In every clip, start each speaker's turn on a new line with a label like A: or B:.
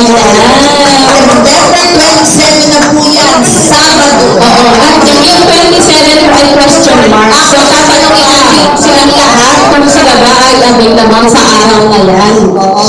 A: November 27 na po yan, Sabado.
B: Oo. At yung 27 may question mark. So, tatanungin natin silang lahat kung sila ba ay available sa araw na yan. Oo.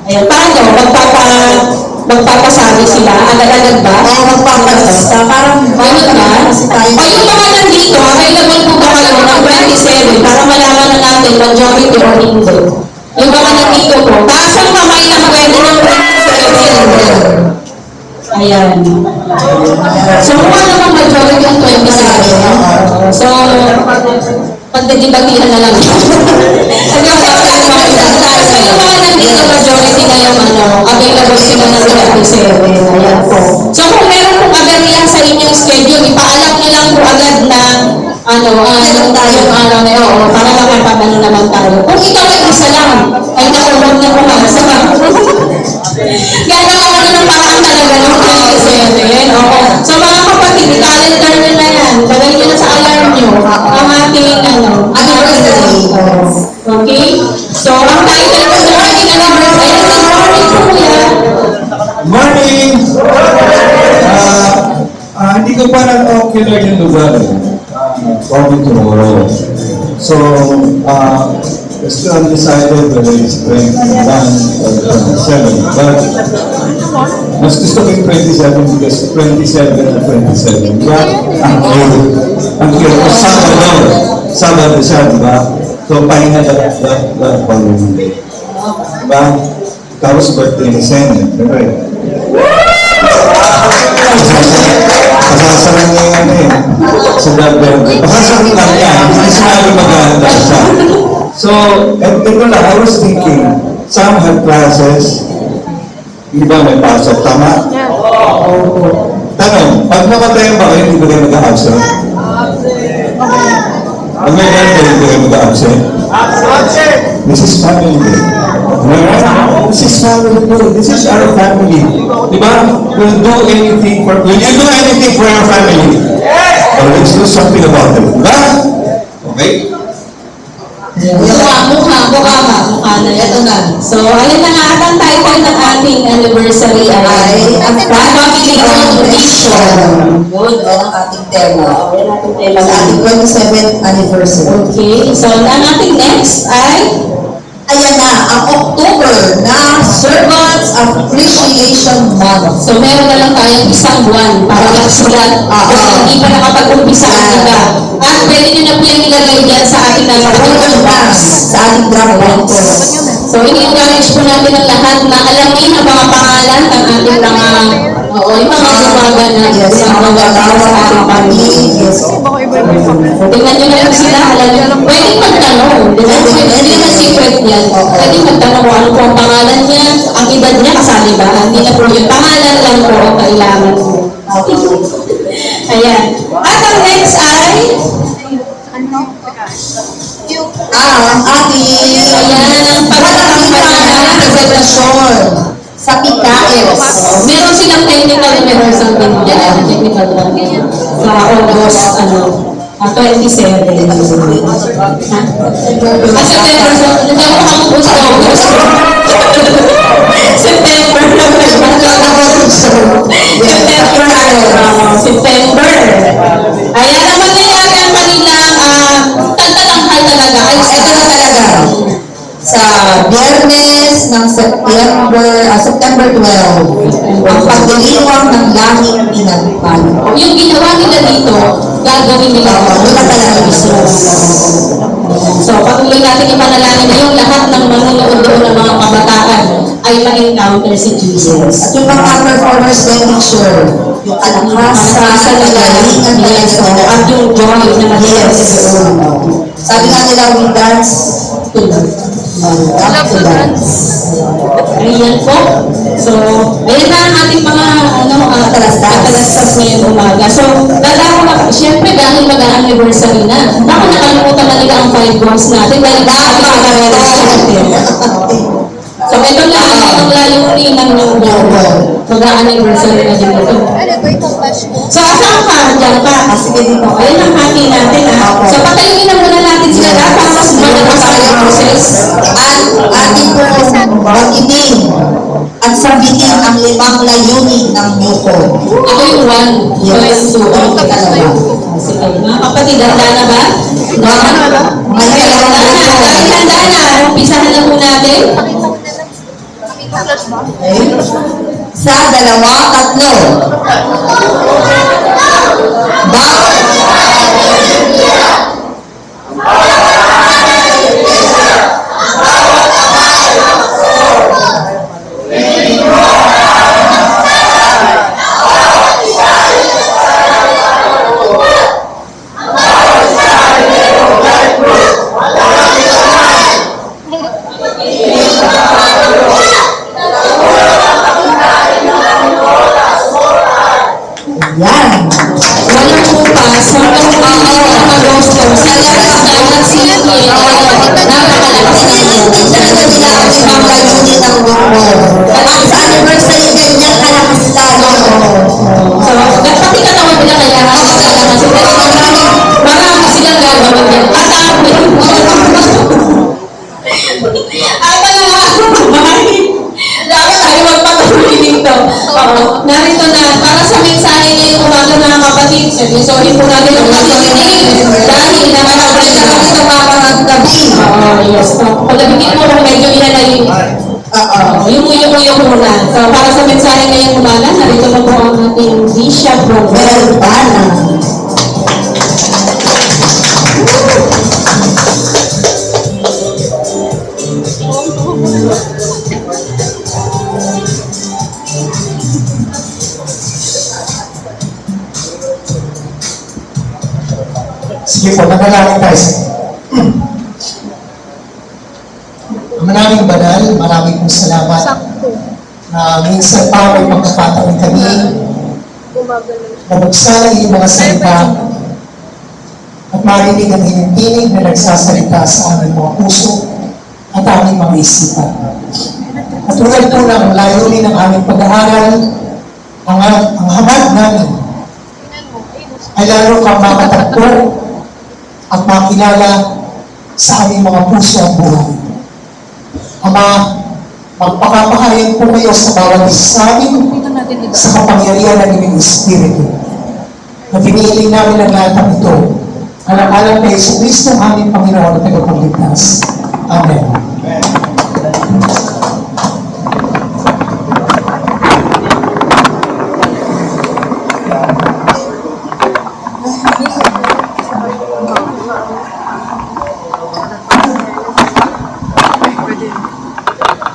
B: Ayan. Paano? Magpapasabi sila? Agad-agad ba?
A: Oo, magpapalasta. Parang
B: Ganun ba? O yung mga nandito, available po ba kayo ng 27 para malaman na natin majority o hindi? Yung mga nandito po, taas ang kamay na pwede ng 27. Ayan. So, mukha naman majority ang 27. So, pagdadibatihan na lang. Sabi ko, so yung mga nandito majority na yung available sila ng 27. Ayan po. So, kung meron pong aberya sa inyong schedule, ipaalam nyo lang po agad na yung araw na yun, para makapagano naman tayo. Kung ikaw ay isa lang, ay nakulong na kumasa ka. Gagawa ka na ng paraan talaga ng 27. Oo. So, mga kapatid, calendar nyo na yan. Lagay nyo na sa alarm nyo. Ang ating, anniversary. Okay? So, ang title ko sa ating anniversary, good morning po yan.
C: Morning! Hindi ko pa na-ocular yung lugar. Probably tomorrow. So, still undecided whether it's 21 or 27. But, mas gusto ko yung 27 because 27 and 27. But, ang kilo, Sabado siya, diba? So, pahinga the following day. Diba? Tapos birthday ni Senate, diba? Pasasaran niya yan sa November. Pasasaran lang yan. Hindi sinabi mag-ahanda siya. So, ito lang, I was thinking, some had classes, di ba may pasok, tama? Tanong, pag nakatayan ba kayo, hindi ba kayo mag-absent? Pag may birthday, hindi kayo mag-absent? This is family day. This is family day. This is our family. Diba? Will you do anything for your family? Yes! Or let's do something about it. Diba? Okay?
B: Mukha na. Ito na. So, ayun na nga, ang title ng ating anniversary ay Family Celebration.
A: Yun, ang ating tema.
B: Yan ating tema.
A: Sa ating 27th anniversary.
B: Okay, so ang ating next ay
A: Ayan na, ang October na Servants Appreciation Month.
B: so meron na lang tayong isang buwan para lang sulat kung hindi pa nakapag-umpisa ang iba. At pwede nyo na po yung ilagay dyan sa ating
A: Google Docs sa ating draft box.
B: So, i-encourage po natin ang lahat na alamin ang mga pangalan ng ating mga yung mga gumaga na
A: Yes,
B: mga
A: ang mga
B: gumaga sa ating family.
A: Yes.
B: Tingnan nyo na lang sila, pwedeng magtanong. Hindi naman secret yan. Pwedeng magtanong kung ano po ang pangalan niya, ang edad niya, kasali ba? Hindi na po yung pangalan lang po ang kailangan mo. Ayan. At ang next ay,
A: Ang ating
B: pagkakampanya
A: presentasyon sa PKS.
B: meron silang technical rehearsal din dyan. Technical lang. Sa August, 27. September, so, hindi ako makapos sa August. September. September. Ayan naman nangyari ang kanilang tagtatanghal talaga. Ay,
A: Ito na talaga. Sa Biyernes ng September 12, ang pagdiriwang ng langit pinagpan.
B: yung ginawa nila dito, gagawin nila.
A: Yun na talaga mismo.
B: So, patuloy natin ipanalangin na yung lahat ng manunood doon ng mga kabataan ay ma-encounter si Jesus.
A: At yung mga performers na picture, yung kalakasan,
B: Sa
A: nagalingan na
B: yes, at yung joy na
A: Yes. Sabi nga nila, we dance to love. Love to dance.
B: Ayan po. So, ayan na ang ating mga katalastas ngayong umaga. So, dalawa na, siyempre dahil mag-anniversary na. Ako nakalimutan na nila ang 5 goals natin dahil dahil mag-anniversary. So, ito lang ang layunin ng mag-anniversary na din ito. So, asan ka? Diyan ka.
A: Sige dito.
B: Ayan ang hati natin So, patayuin na muna natin sila para mas malakas ang process.
A: At ating pong mag-ibig at sabihin limang layunin ng Newport.
B: Ako yung one.
A: Yes, so ang dalawa.
B: Sige. Mga kapatid, handa na ba?
A: Ang dalawang grupo.
B: Dahil handa na, umpisahan na po natin.
A: Okay? Sa dalawa, tatlo. Yan.
B: Walang upas, hanggang Agosto. Sa labas na nagsinig, napakalakas na yun.
A: Talaga nila ang limang layunin ng Newport. At sa anniversary ganyan kalakas lalo.
B: So, pati katawan nila kaya kasi marami silang gagawin yan. At dapat tayo magpatuloy dito. Narito na, para sa mensahe ngayong umaga mga kapatid, sorry po natin ang pagkakinig dahil nakakapag sa kami ng mga gabi. Yes. Pagkabigyan mo kung medyo inalayin. Yung muna. So, para sa mensahe ngayong umaga, narito na po ang ating Bishop Robert.
A: Well, bana.
D: Sige po, nagalangin tayo. Maraming banal, maraming pong salamat. Minsan pa may pagkakataon kami mabuksan ang iyong mga salita at marinig ang iyong tinig na nagsasalita sa aming mga puso at aming mga isipan. At tulad po ng layunin ng aming pag-aaral, ang hamad namin ay lalo kang makatagpo at makilala sa aming mga puso at buhay. Ama, magpakapahayag po kayo sa bawat isa sa amin sa kapangyarihan ng inyong Espiritu. Na pinili namin ang lahat ng ito. Alam-alam na Yesu Cristo ang aming Panginoon at Tagapagligtas. Amen.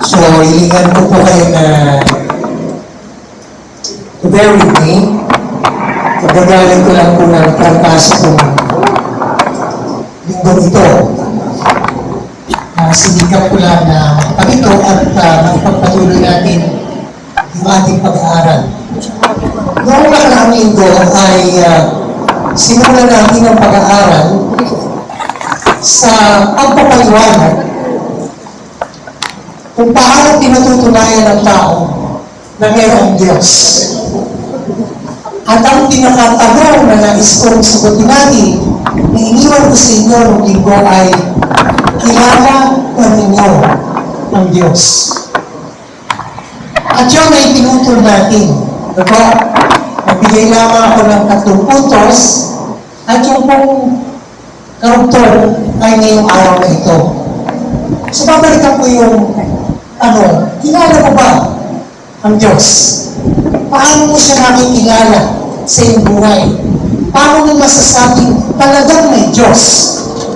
D: So, hilingan ko po kayo na to bear with me. Pagdagalan ko lang po ng trangkaso kong linggong ito. Sinikap ko lang na pagito at makipagpatuloy natin yung ating pag-aaral. Noong nakaraang linggo ay simulan natin ang pag-aaral sa pagpapaliwanag kung paano pinatutunayan ng tao na mayroong Diyos. At ang pinakatanong na nais kong sagutin natin, na iniwan ko sa inyo ng linggo ay, kilala ba ninyo ang Diyos? At yun ay pinutol natin. Diba? Nagbigay lamang ako ng 3 puntos at yung pong karugtong ay ngayong araw na ito. So, babalikan ko yung kilala mo ba ang Diyos? Paano mo siya nakikilala sa iyong buhay? Paano mo masasabing talagang may Diyos?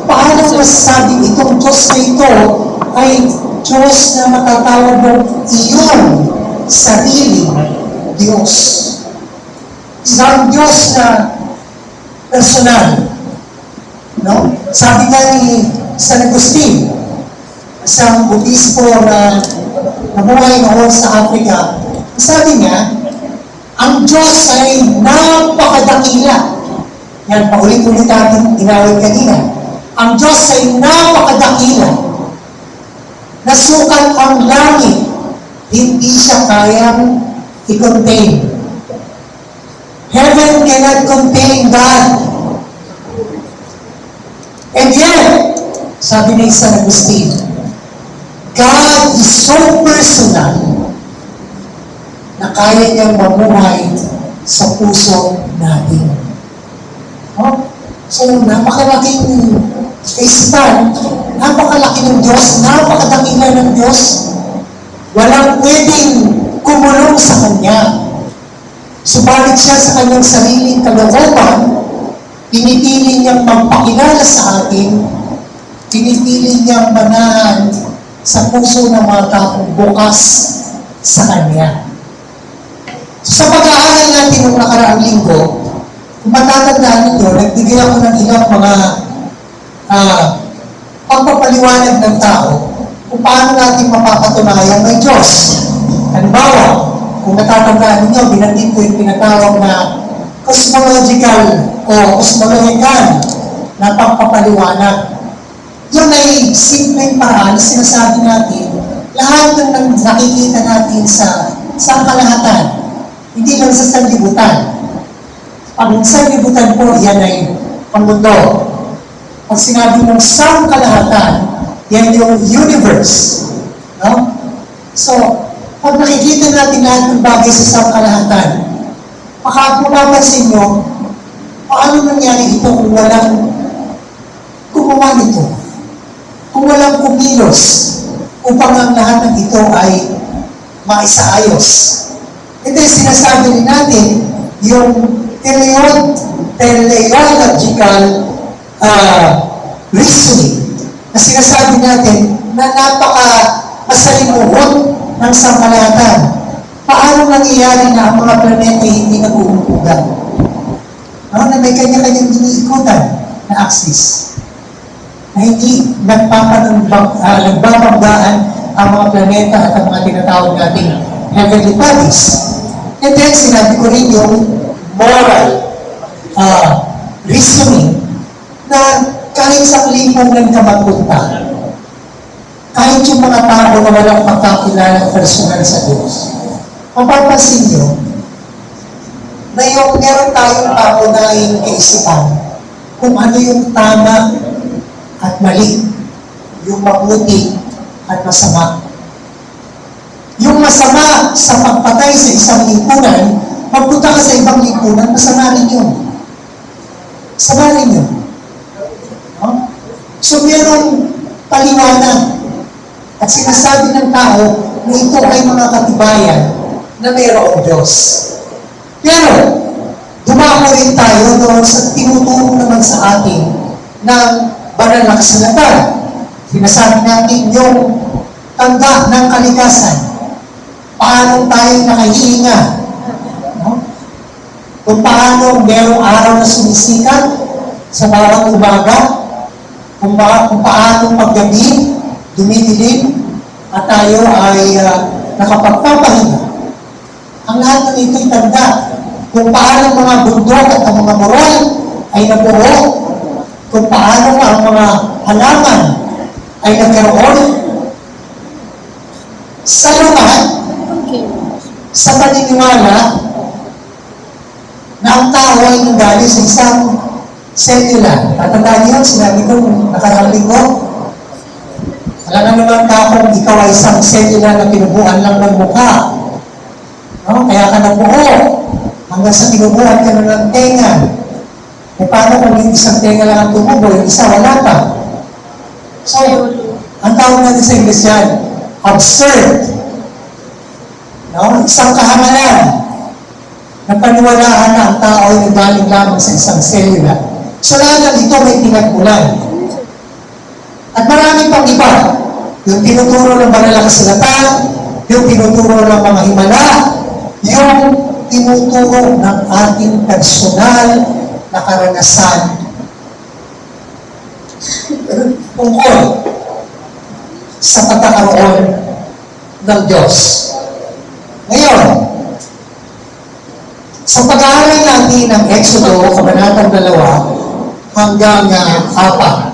D: Paano mo masasabing itong Diyos na ito ay Diyos na matatawag ng iyong sariling Diyos? Isang Diyos na personal. No? Sabi nga ni San Agustin, isang Budismo na nabuhay noon sa Africa, sabi niya, ang Diyos ay napakadakila. Yan, paulit-ulit natin inawit kanina. Ang Diyos ay napakadakila. Nasukat ang langit, hindi siya kayang i-contain. Heaven cannot contain God. And yet, sabi ni San Agustin, God is so personal na kaya niyang mamuhay sa puso natin. No? So, napakalaking stand, napakalaki ng Diyos, napakadakila ng Diyos. Walang pwedeng kumulong sa Kanya. Subalit siya sa kanyang sariling kalooban, pinipili niyang magpakilala sa atin, pinipili niyang manahan sa puso ng mga taong bukas sa Kanya. So, sa pag-aaral natin ng nakaraang linggo, kung matatandaan ninyo, nagbigay ako ng ilang mga pagpapaliwanag ng tao kung paano natin mapapatunayan may Diyos. Halimbawa, kung natatandaan ninyo, binanggit ko yung pinatawag na cosmological o cosmological na pagpapaliwanag. Yun ay simpleng paraan, sinasabi natin, lahat ng nakikita natin sa kalahatan, hindi lang sa sanlibutan. Pag sanlibutan po, yan ay pangmundo. Pag sinabi mong kalahatan, yan yung universe. No? So, pag nakikita natin lahat ng bagay sa kalahatan, mapapansin nyo, paano nangyari ito kung walang gumawa nito? Kung walang kumilos upang ang lahat ng ito ay maisaayos. Ito yung sinasabi rin natin, yung teleological reasoning na sinasabi natin na napaka-masalimuot ng sangkalahatan. Paano nangyayari na ang mga planeta hindi nag-uupugan? No? Na may kanya-kanyang iniikutan na axis. Na hindi nagbabanggaan ang mga planeta at ang mga tinatawag nating heavenly bodies. And then, sinabi ko rin yung moral reasoning na kahit sa lipunan ka magpunta, kahit yung mga tao na walang pagkakilala personal sa Diyos, mapapansin nyo na yung meron tayong taunahing kaisipan kung ano yung tama at mali, yung mabuti at masama. Yung masama sa pagpatay sa isang lipunan, magpunta ka sa ibang lipunan, masama rin yun. Masama rin yun. No? So, merong paliwanag at sinasabi ng tao na ito ay mga katibayan na mayroong Diyos. Pero, dumako rin tayo doon sa tinuturo naman sa atin ng banal na kasulatan. Sinasabi natin yung tanda ng kalikasan. Paano tayo nakahihinga? No? Kung paano merong araw na sumisikat sa bawat umaga, kung paano paggabi, dumidilim, at tayo ay nakapagpapahinga. Ang lahat ng ito'y tanda kung paano mga bundok at ang mga moral ay nabuo, kung paano ang mga halaman ay nagkaroon. Sa lahat, sa paniniwala na ang tao ay nanggaling sa isang cellula. Tatandaan niyo, sinabi ko nakaraang linggo, alam na naman ka kung ikaw ay isang cellula na pinubuan lang ng mukha. No? Kaya ka nabuo. Hanggang sa pinubuan ka na ng tenga. E paano kung yung isang tenga lang ang tumubo, yung isa wala pa? So, ang tawag natin sa English yan, absurd. No? Isang kahamalan na paniwalaan na ang tao ay nagaling lamang sa isang cellula. So, lahat ito may pinagmulan. At marami pang iba. Yung tinuturo ng banal na kasulatan, yung tinuturo ng mga himala, yung tinuturo ng ating personal na karanasan tungkol sa pagkakaroon ng Diyos. Ngayon, sa pag-aaral natin ng Exodo, Kabanatang 2 hanggang 4,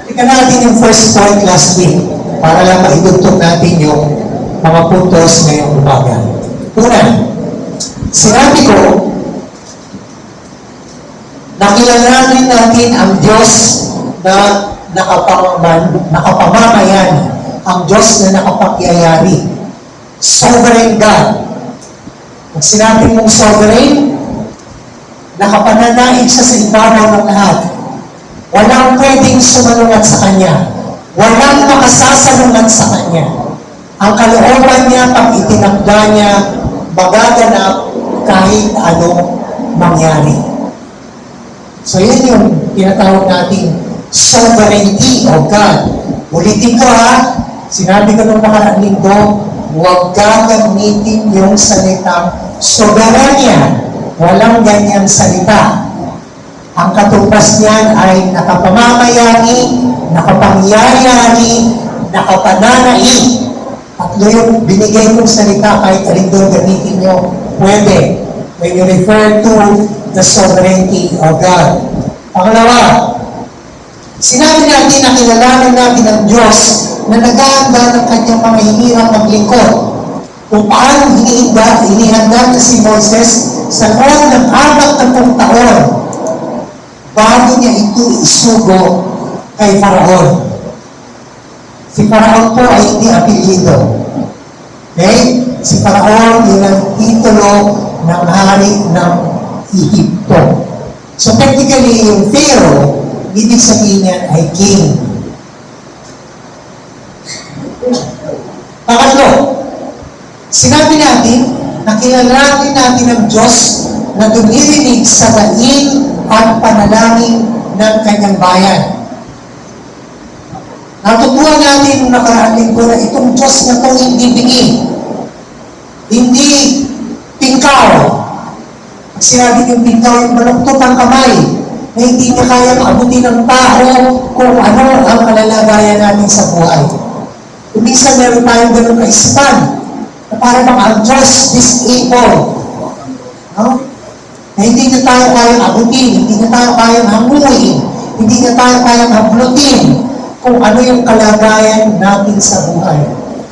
D: balikan natin yung first point last week para lang maidugtong natin yung mga puntos ngayong umaga. Una, sinabi ko, nakilalanin natin ang Diyos na nakapamamayan, ang Diyos na nakapagyayari. sovereign God. Pag sinabi mong sovereign, nakapananaig siya sa ibabaw ng lahat. Walang pwedeng sumalungat sa Kanya. Walang makasasalungat sa Kanya. Ang kalooban niya, pag itinakda niya, magaganap kahit anong mangyari. So yan yung tinatawag natin sovereignty of God. Ulitin ko ha, sinabi ko nung nakaraang linggo, huwag gagamitin yung salitang soberanya. Walang ganyan salita. Ang katupas niyan ay nakapamamayani, nakapangyayari, nakapananai. Tatlo yung binigay kong salita kahit alin doon gamitin nyo. Pwede. When you refer to the sovereignty of God. Pangalawa, sinabi natin na kilalanin natin ang Diyos na nag-aanda ng kanyang mga hinirang maglingkod. Kung paano hinihanda na si Moses sa loob ng 40 taon bago niya ito isugo kay Faraon. Si Faraon po ay hindi apelyido. Okay? Si Faraon yun ang titulo ng hari ng Egypto. So technically, yung Pharaoh, ibig sabihin niya ay king. Pangatlo, sinabi natin na kilalanin natin ang Diyos na dumirinig sa daing at panalangin ng kanyang bayan. Natutuwa natin nung nakaraan linggo na itong Diyos na ito hindi bingi. Hindi tingkaw. Pag sinabi yung tingkaw, yung maluktot ang kamay, na hindi niya kayang abutin ng tao kung ano ang kalalagayan natin sa buhay. Kung minsan meron tayong ganun kaisipan, na parang ang Diyos disable. No? Na hindi niya tayo kayang abutin, hindi niya tayo kayang hanguin, hindi niya tayo kayang hablutin kung ano yung kalagayan natin sa buhay.